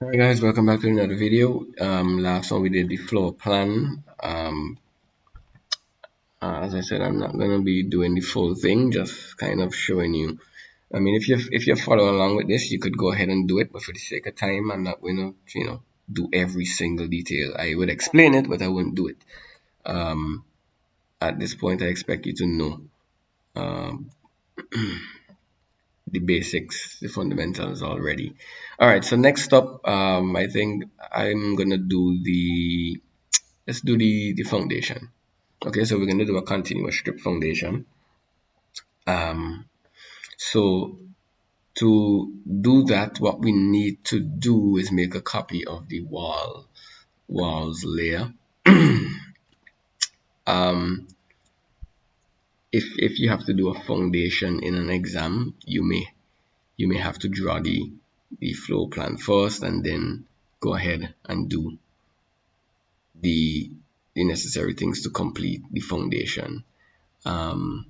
Hi guys, welcome back to another video. Last one we did the floor plan. As I said, I'm not gonna be doing the full thing, just kind of showing you. I mean, if you're following along with this, you could go ahead and do it, but for the sake of time, I'm not gonna do every single detail. I would explain it, but I wouldn't do it. Um, at this point, I expect you to know um, the basics, the fundamentals already. All right, so next up, I think I'm gonna do the let's do the foundation. Okay, so we're going to do a continuous strip foundation. Um, so to do that, what we need to do is make a copy of the walls layer. um, if you have to do a foundation in an exam, you may have to draw the floor plan first and then go ahead and do the the necessary things to complete the foundation. Um,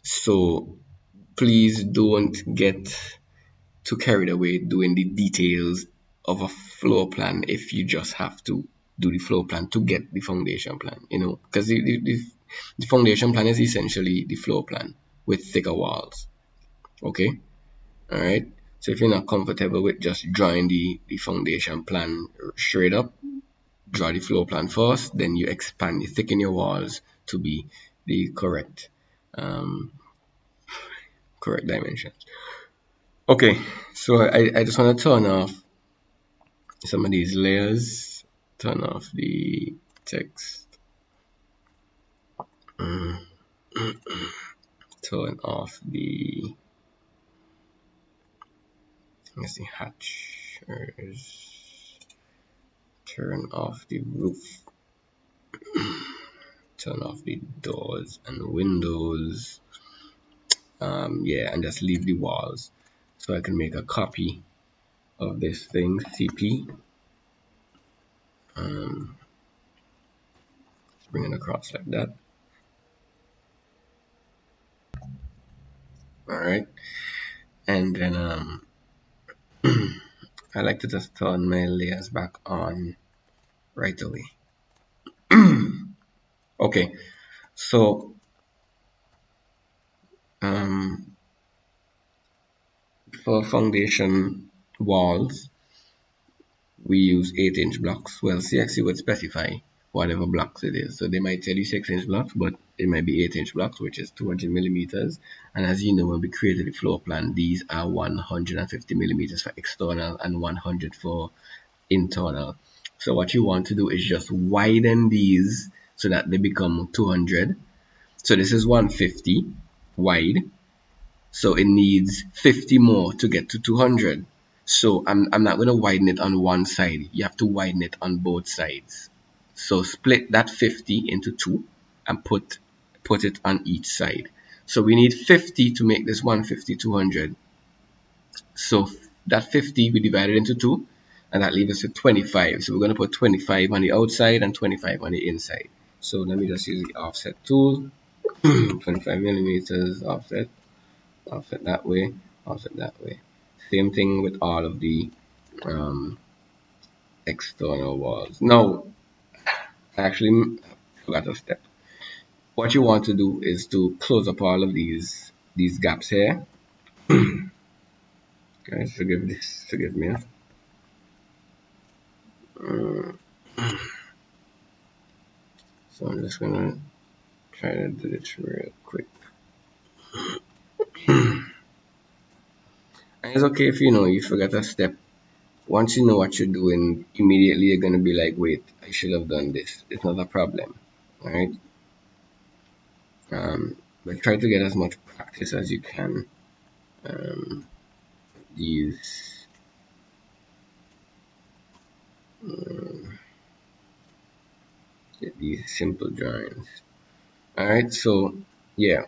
so please don't get too carried away doing the details of a floor plan if you just have to do the floor plan to get the foundation plan, because the foundation plan is essentially the floor plan with thicker walls. Okay, all right. So if you're not comfortable with just drawing the foundation plan straight up, draw the floor plan first, then you expand, you thicken your walls to be the um, correct dimension. Okay, so I just want to turn off some of these layers, turn off the text, mm, turn off the, let's see, hatchers, turn off the roof, turn off the doors and windows, yeah, and just leave the walls so I can make a copy of this thing, CP, bring it across like that. All right, and then I like to just turn my layers back on right away. Okay, so um, for foundation walls, we use 8-inch blocks. Well, CSEC would specify whatever blocks it is. So they might tell you 6-inch blocks, but it might be 8-inch blocks, which is 200 millimeters. And as you know, when we created the floor plan, these are 150 millimeters for external and 100 for internal. So what you want to do is just widen these so that they become 200. So this is 150 wide, so it needs 50 more to get to 200. So I'm not going to widen it on one side. You have to widen it on both sides. So split that 50 into two and put it on each side. So we need 50 to make this 150 200. So that 50 we divided into two, and that leaves us with 25. So we're going to put 25 on the outside and 25 on the inside. So let me just use the offset tool. 25 millimeters offset, offset that way, offset that way. Same thing with all of the um, external walls. Now, I actually forgot a step. What you want to do is to close up all of these gaps here. Guys, forgive me. Uh, so I'm just gonna try to do this real quick. And it's okay if you forget a step. Once you know what you're doing, immediately you're gonna be like, wait, I should have done this. It's not a problem. Alright? But try to get as much practice as you can. Um, these these simple drawings. Alright, so yeah,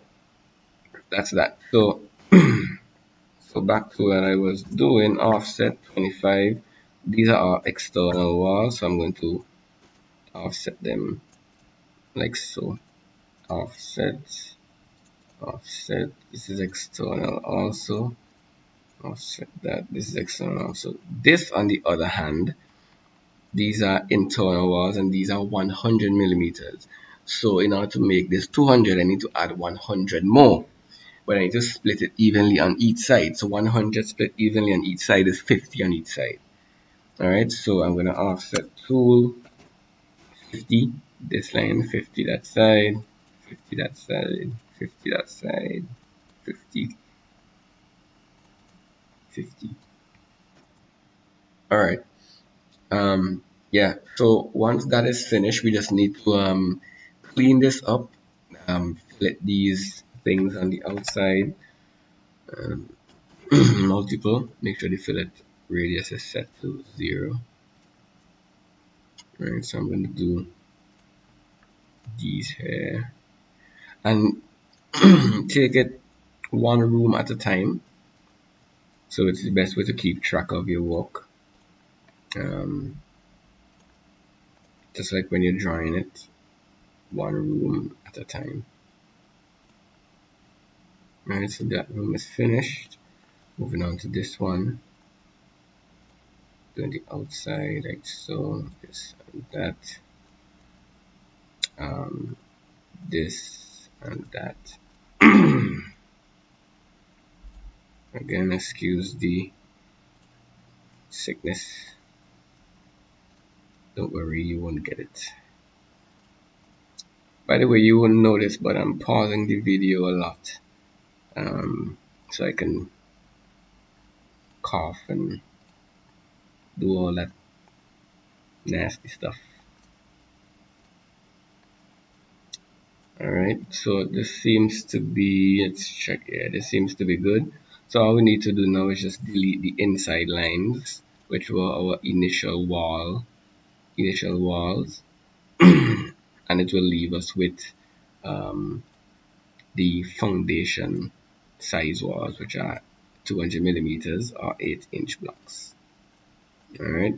that's that. So so back to what I was doing, offset 25. These are our external walls, so I'm going to offset them like so. Offset, offset. This is external also. offset that. This is external. So this, on the other hand, these are internal walls and these are 100 millimeters. So in order to make this 200, I need to add 100 more. But I need to split it evenly on each side. So 100 split evenly on each side is 50 on each side. Alright, so I'm going to offset tool 50, this line, 50 that side, 50 that side, 50 that side, 50, 50. Alright, yeah, so once that is finished, we just need to clean this up, fillet these things on the outside, multiple, make sure the fillet radius is set to 0. Right, so I'm going to do these here and take it one room at a time. So it's the best way to keep track of your work. Just like when you're drawing it, one room at a time. Right, so that room is finished. Moving on to this one. Doing the outside like so, this and that. This and that. Again, excuse the sickness. Don't worry, you won't get it. By the way, you won't notice, but I'm pausing the video a lot, so I can cough and do all that nasty stuff. Alright, so this seems to be, let's check here, this seems to be good. So all we need to do now is just delete the inside lines, which were our initial walls, and it will leave us with the foundation size walls, which are 200 millimeters or 8-inch blocks. Alright.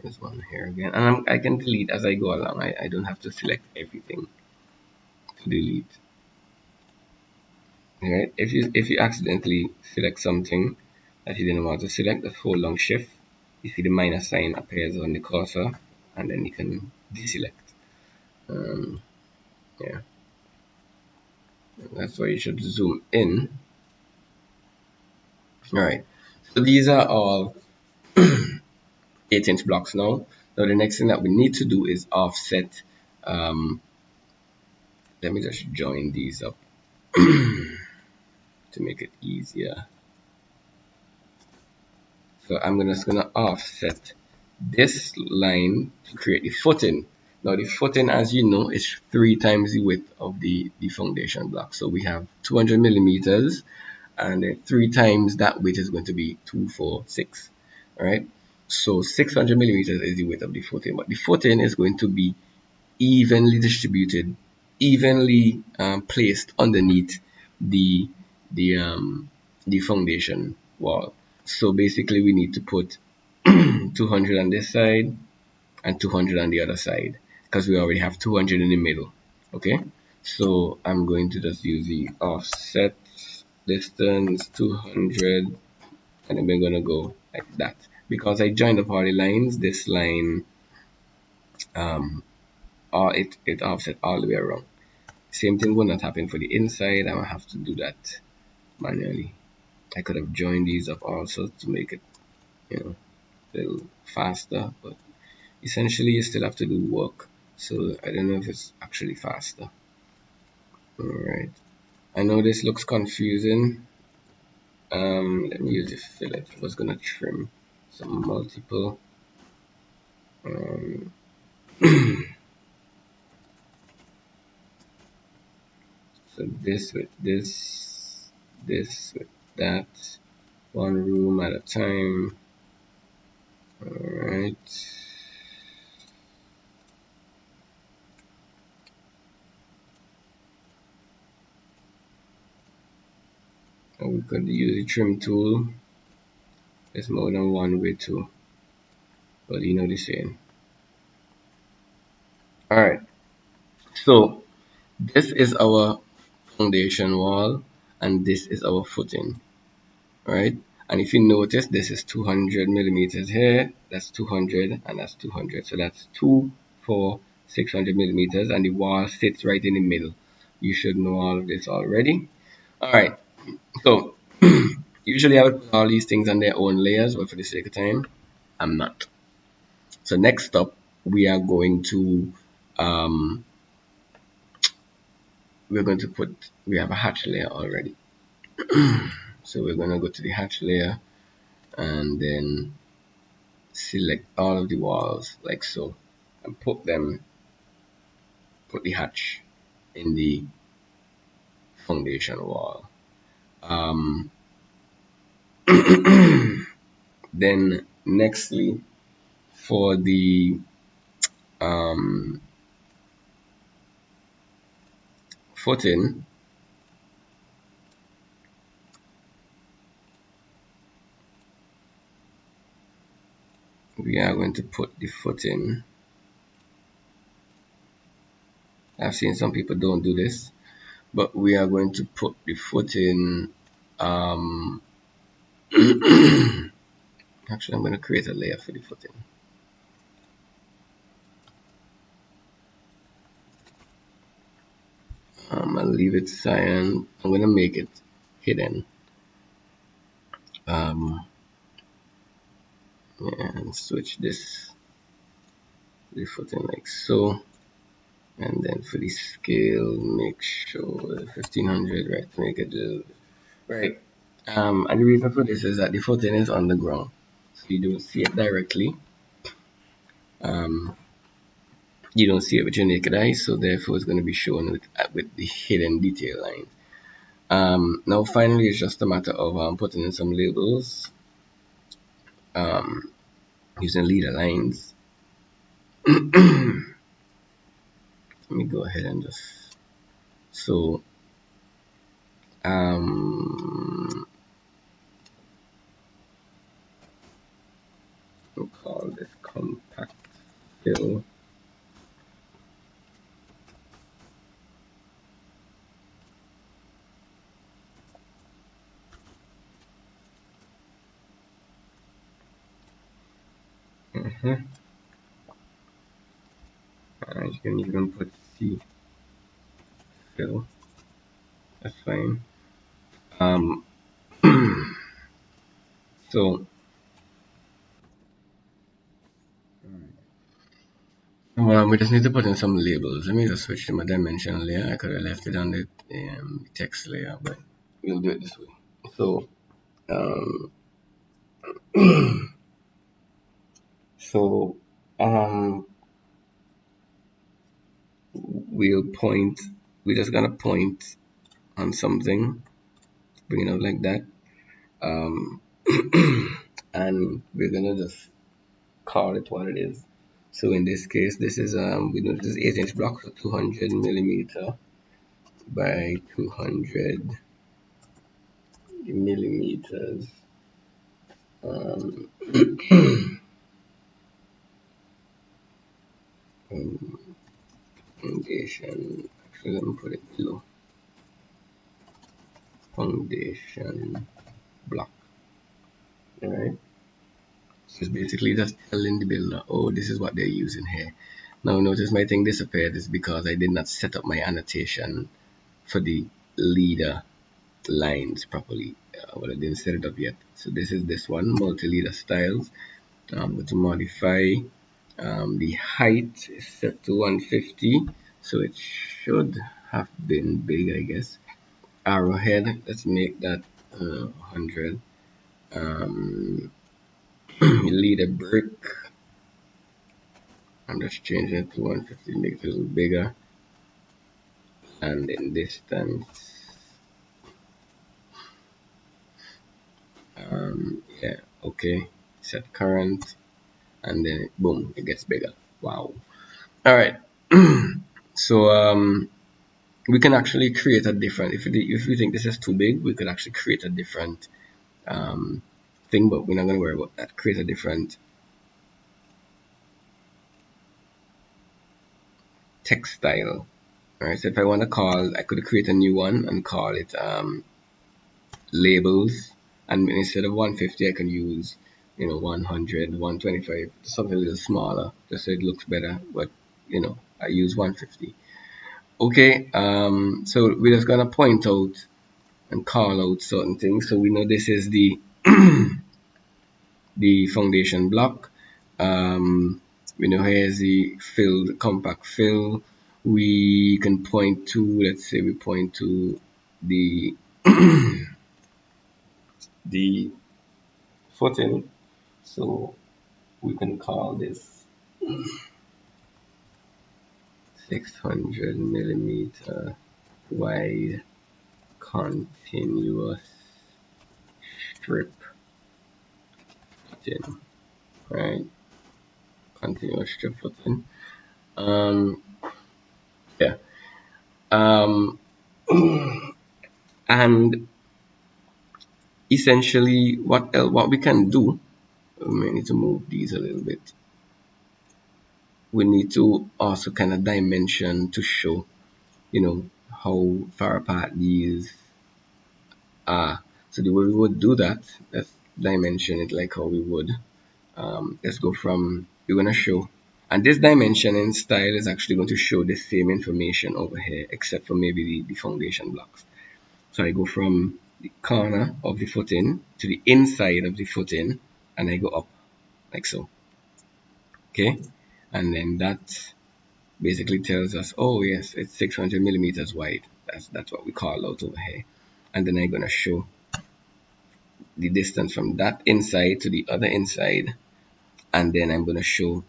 There's one here again, and I can delete as I go along. I don't have to select everything to delete. Alright, if you accidentally select something that you didn't want to select, just hold down shift. You see the minus sign appears on the cursor, and then you can deselect. Yeah, that's why you should zoom in. Alright, so these are all 8-inch blocks now. Now the next thing that we need to do is offset. Let me just join these up to make it easier. So I'm just gonna offset this line to create the footing. Now the footing, as you know, is 3 times the width of the foundation block. So we have 200 millimeters, and 3 times that width is going to be 246. Alright, so 600 millimeters is the width of the footing, but the footing is going to be evenly distributed, evenly placed underneath the the foundation wall. So basically we need to put 200 on this side and 200 on the other side, because we already have 200 in the middle. Okay, so I'm going to just use the offset distance 200, and then we're gonna go like that. Because I joined up all the lines, this line it offset all the way around. Same thing will not happen for the inside. I will have to do that manually. I could have joined these up also to make it, a little faster, but essentially you still have to do work. So I don't know if it's actually faster. Alright, I know this looks confusing. Let me use the fillet. I was gonna trim some multiple. So this with this, this with that, one room at a time. Alright. And we could use the trim tool. There's more than one way to, but you know the saying. Alright. So This is our foundation wall, and this is our footing, right? And if you notice, this is 200 millimeters here, that's 200, and that's 200. So that's 2, 4, 600 millimeters, and the wall sits right in the middle. You should know all of this already. All right, so usually I would put all these things on their own layers, but for the sake of time, I'm not. So next up, we are going to um, we have a hatch layer already. So we're gonna go to the hatch layer and then select all of the walls like so, and put the hatch in the foundation wall. Um, then nextly, for the um, footing, we are going to put the footing. I've seen some people don't do this, but we are going to put the footing. Actually, I'm going to create a layer for the footing. I'll leave it cyan. I'm going to make it hidden. Yeah, and switch this the footing like so. And then for the scale, make sure 1500, right? To make it right. And the reason for this is that the footing is on the ground, so you don't see it directly. Um, you don't see it with your naked eye, so therefore it's going to be shown with the hidden detail lines. Now finally, it's just a matter of putting in some labels using leader lines. Let me go ahead and just so we'll call this compact fill. You can even put C fill. That's fine. Um, so we just need to put in some labels. Let me just switch to my dimension layer. I could have left it on the text layer, but we'll do it this way. So um, so um, we'll point. We're just gonna point on something, bring it out like that, um, and we're gonna just call it what it is. So in this case, this is we know this is 8-inch block, so 200 millimeter by 200 millimeters. Um, foundation. Actually, let me put it below. Foundation block. All right. So it's basically just telling the builder, oh, this is what they're using here. Now notice my thing disappeared is because I did not set up my annotation for the leader lines properly. Well, I didn't set it up yet. So this is this one, multi-leader styles. I'm going to modify. The height is set to 150, so it should have been big, I guess. Arrowhead, let's make that 100. Leader brick, I'm just changing it to 150, make it a little bigger. And in distance, yeah, okay. Set current, and then boom, it gets bigger. Wow. All right. So we can actually create a different. If you think this is too big, we could actually create a different thing, but we're not gonna worry about that. Create a different text style. Alright, so if I want to call, I could create a new one and call it labels, and instead of 150 I can use 100, 125, something a little smaller, just so it looks better, but I use 150. Okay, so we're just gonna point out and call out certain things, so we know this is the the foundation block. We know here's the fill, the compact fill. We can point to, let's say we point to the the footing, so we can call this 600 millimeter wide continuous strip footing, right? Continuous strip footing. Um, yeah. Um, and essentially, what we can do, we need to move these a little bit. We need to also kind of dimension to show, how far apart these are. So the way we would do that, let's dimension it like how we would. Let's go from, we're going to show, and this dimensioning style is actually going to show the same information over here, except for maybe the foundation blocks. So I go from the corner of the footing to the inside of the footing, and I go up like so. Okay, and then that basically tells us, oh yes, it's 600 millimeters wide. That's what we call out over here. And then I'm gonna show the distance from that inside to the other inside, and then I'm gonna show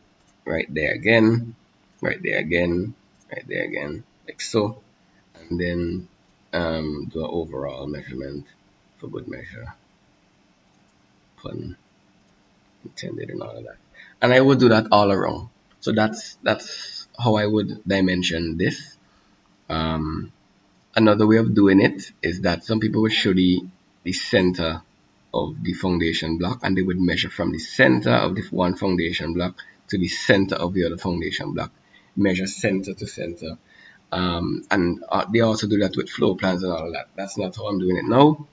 right there again, right there again, right there again, like so, and then do an overall measurement for good measure, pun intended, and all of that. And I would do that all around. So that's how I would dimension this. Um, Another way of doing it is that some people would show the center of the foundation block, and they would measure from the center of the one foundation block to the center of the other foundation block, measure center to center. And they also do that with floor plans and all of that. That's not how I'm doing it now,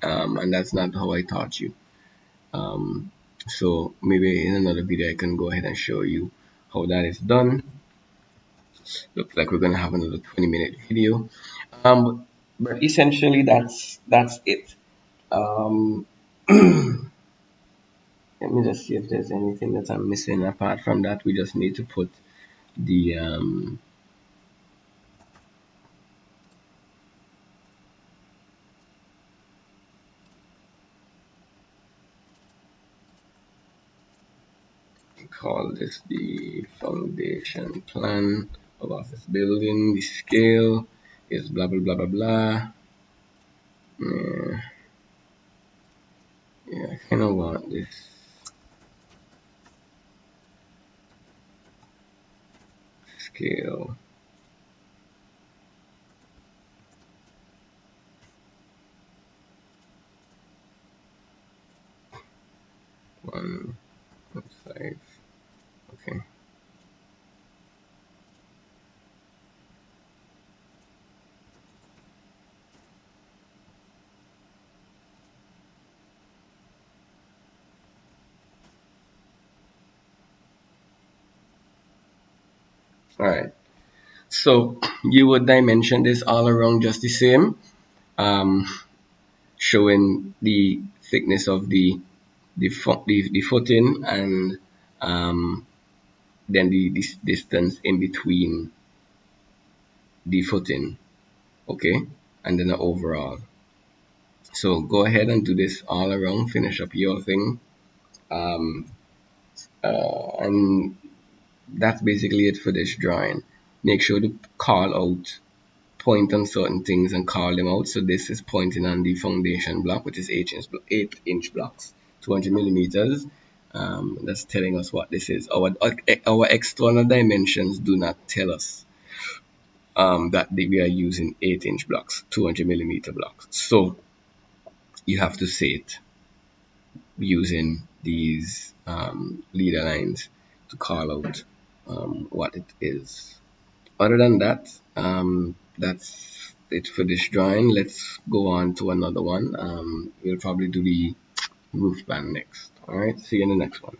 and that's not how I taught you. Um, so maybe in another video I can go ahead and show you how that is done. Looks like we're gonna have another 20-minute video. But essentially that's it. Um, Let me just see if there's anything that I'm missing. Apart from that, we just need to put the call this the foundation plan of office building. The scale is blah blah blah blah blah. Yeah, I kind of want this scale. One, 5. Okay. All right. So you would dimension this all around just the same, um, showing the thickness of the footing, and then the this distance in between the footing. Okay, and then the overall. So go ahead and do this all around. Finish up your thing, and that's basically it for this drawing. Make sure to call out, point on certain things and call them out. So this is pointing on the foundation block, which is 8-inch blocks, 200 millimeters. That's telling us what this is. Our external dimensions do not tell us that we are using 8-inch blocks, 200 millimeter blocks. So you have to say it using these leader lines to call out what it is. Other than that, that's it for this drawing. Let's go on to another one. We'll probably do the roof band next. All right, see you in the next one.